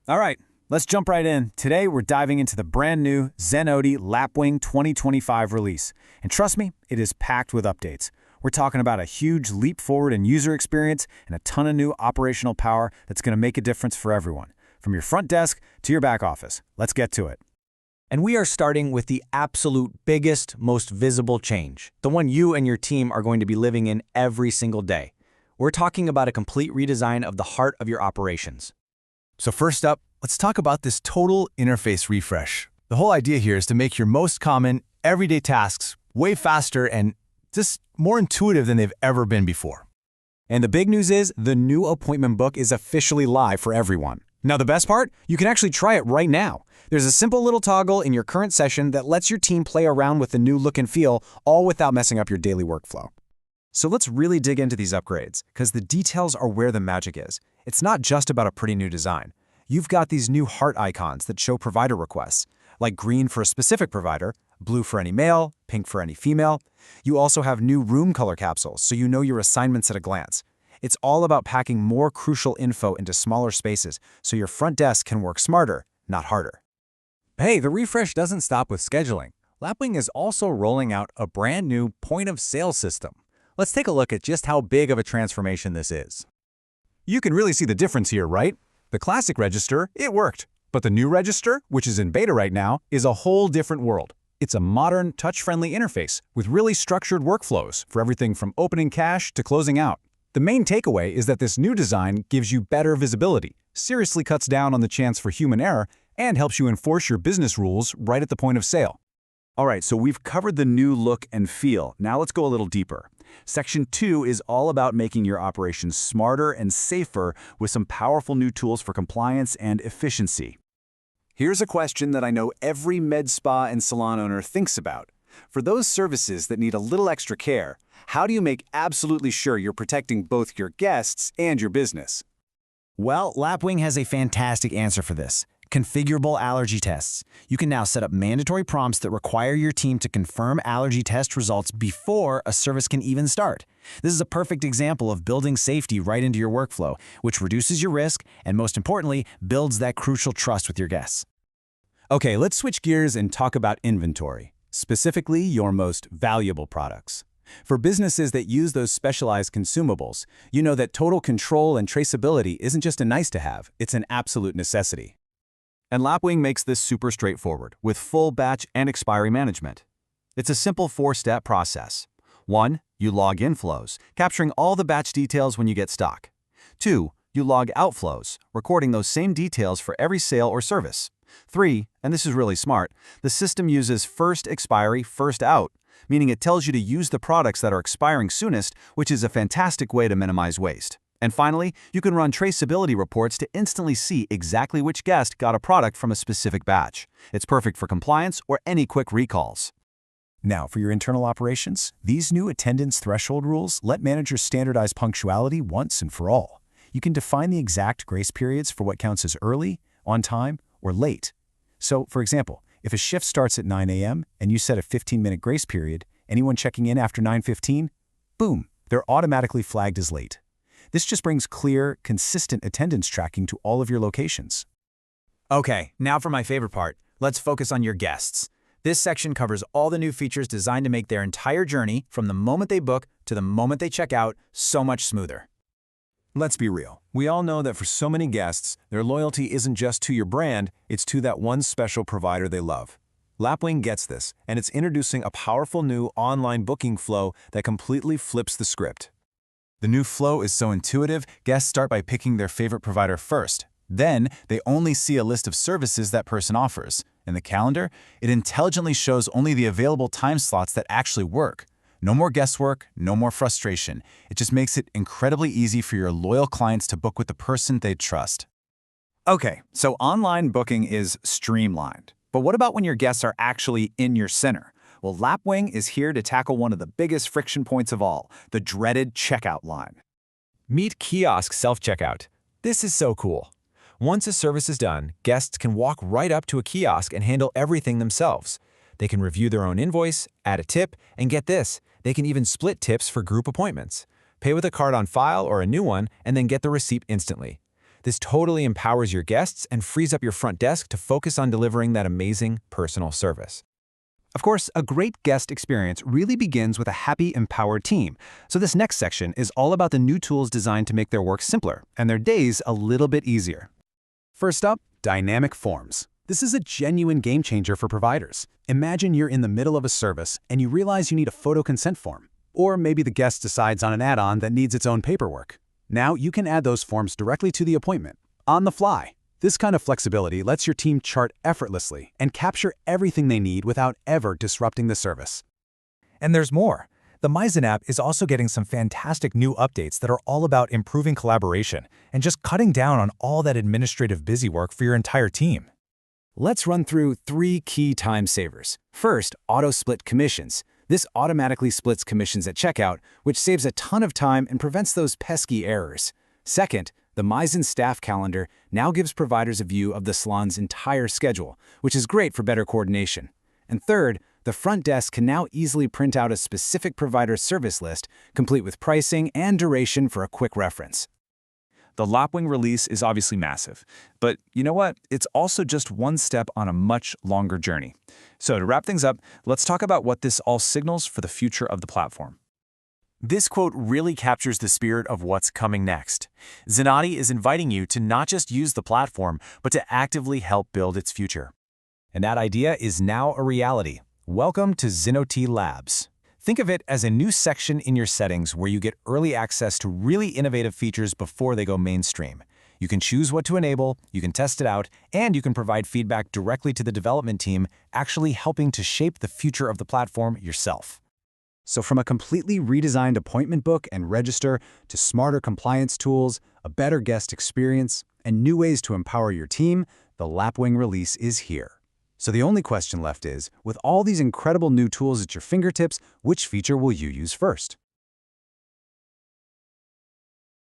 All right, let's jump right in. Today, we're diving into the brand new Zenoti Lapwing 2025 release. And trust me, it is packed with updates. We're talking about a huge leap forward in user experience and a ton of new operational power that's going to make a difference for everyone, from your front desk to your back office. Let's get to it. And we are starting with the absolute biggest, most visible change, the one you and your team are going to be living in every single day. We're talking about a complete redesign of the heart of your operations. So first up, let's talk about this total interface refresh. The whole idea here is to make your most common, everyday tasks way faster and just more intuitive than they've ever been before. And the big news is the new appointment book is officially live for everyone. Now, the best part? You can actually try it right now. There's a simple little toggle in your current session that lets your team play around with the new look and feel, all without messing up your daily workflow. So let's really dig into these upgrades, because the details are where the magic is. It's not just about a pretty new design. You've got these new heart icons that show provider requests, like green for a specific provider, blue for any male, pink for any female. You also have new room color capsules, so you know your assignments at a glance. It's all about packing more crucial info into smaller spaces, so your front desk can work smarter, not harder. Hey, the refresh doesn't stop with scheduling. Lapwing is also rolling out a brand new point-of-sale system. Let's take a look at just how big of a transformation this is. You can really see the difference here, right? The classic register, it worked. But the new register, which is in beta right now, is a whole different world. It's a modern, touch-friendly interface with really structured workflows for everything from opening cash to closing out. The main takeaway is that this new design gives you better visibility, seriously cuts down on the chance for human error, and helps you enforce your business rules right at the point of sale. All right, so we've covered the new look and feel. Now let's go a little deeper. Section 2 is all about making your operations smarter and safer with some powerful new tools for compliance and efficiency. Here's a question that I know every med spa and salon owner thinks about. For those services that need a little extra care, how do you make absolutely sure you're protecting both your guests and your business? Well, Lapwing has a fantastic answer for this. Configurable allergy tests. You can now set up mandatory prompts that require your team to confirm allergy test results before a service can even start. This is a perfect example of building safety right into your workflow, which reduces your risk and, most importantly, builds that crucial trust with your guests. Okay, let's switch gears and talk about inventory, specifically your most valuable products. For businesses that use those specialized consumables, you know that total control and traceability isn't just a nice-to-have, it's an absolute necessity. And Lapwing makes this super straightforward, with full batch and expiry management. It's a simple 4-step process. 1. You log inflows, capturing all the batch details when you get stock. 2. You log outflows, recording those same details for every sale or service. 3, and this is really smart, the system uses first expiry, first out, meaning it tells you to use the products that are expiring soonest, which is a fantastic way to minimize waste. And finally, you can run traceability reports to instantly see exactly which guest got a product from a specific batch. It's perfect for compliance or any quick recalls. Now, for your internal operations, these new attendance threshold rules let managers standardize punctuality once and for all. You can define the exact grace periods for what counts as early, on time, or late. So, for example, if a shift starts at 9 a.m. and you set a 15-minute grace period, anyone checking in after 9:15, boom, they're automatically flagged as late. This just brings clear, consistent attendance tracking to all of your locations. Okay, now for my favorite part. Let's focus on your guests. This section covers all the new features designed to make their entire journey, from the moment they book to the moment they check out, so much smoother. Let's be real. We all know that for so many guests, their loyalty isn't just to your brand, it's to that one special provider they love. Lapwing gets this, and it's introducing a powerful new online booking flow that completely flips the script. The new flow is so intuitive, guests start by picking their favorite provider first. Then, they only see a list of services that person offers. In the calendar, it intelligently shows only the available time slots that actually work. No more guesswork, no more frustration. It just makes it incredibly easy for your loyal clients to book with the person they trust. Okay, so online booking is streamlined. But what about when your guests are actually in your center? Well, Lapwing is here to tackle one of the biggest friction points of all, the dreaded checkout line. Meet kiosk self-checkout. This is so cool. Once a service is done, guests can walk right up to a kiosk and handle everything themselves. They can review their own invoice, add a tip, and get this, they can even split tips for group appointments. Pay with a card on file or a new one, and then get the receipt instantly. This totally empowers your guests and frees up your front desk to focus on delivering that amazing personal service. Of course, a great guest experience really begins with a happy, empowered team. So this next section is all about the new tools designed to make their work simpler and their days a little bit easier. First up, dynamic forms. This is a genuine game changer for providers. Imagine you're in the middle of a service and you realize you need a photo consent form. Or maybe the guest decides on an add-on that needs its own paperwork. Now you can add those forms directly to the appointment, on the fly. This kind of flexibility lets your team chart effortlessly and capture everything they need without ever disrupting the service. And there's more. The Zen app is also getting some fantastic new updates that are all about improving collaboration and just cutting down on all that administrative busy work for your entire team. Let's run through 3 key time savers. First, auto-split commissions. This automatically splits commissions at checkout, which saves a ton of time and prevents those pesky errors. Second, the Zen staff calendar now gives providers a view of the salon's entire schedule, which is great for better coordination. And third, the front desk can now easily print out a specific provider's service list, complete with pricing and duration for a quick reference. The Lapwing release is obviously massive, but you know what? It's also just one step on a much longer journey. So to wrap things up, let's talk about what this all signals for the future of the platform. This quote really captures the spirit of what's coming next. Zenoti is inviting you to not just use the platform, but to actively help build its future. And that idea is now a reality. Welcome to Zenoti Labs. Think of it as a new section in your settings where you get early access to really innovative features before they go mainstream. You can choose what to enable, you can test it out, and you can provide feedback directly to the development team, actually helping to shape the future of the platform yourself. So from a completely redesigned appointment book and register to smarter compliance tools, a better guest experience, and new ways to empower your team, the Lapwing release is here. So the only question left is, with all these incredible new tools at your fingertips, which feature will you use first?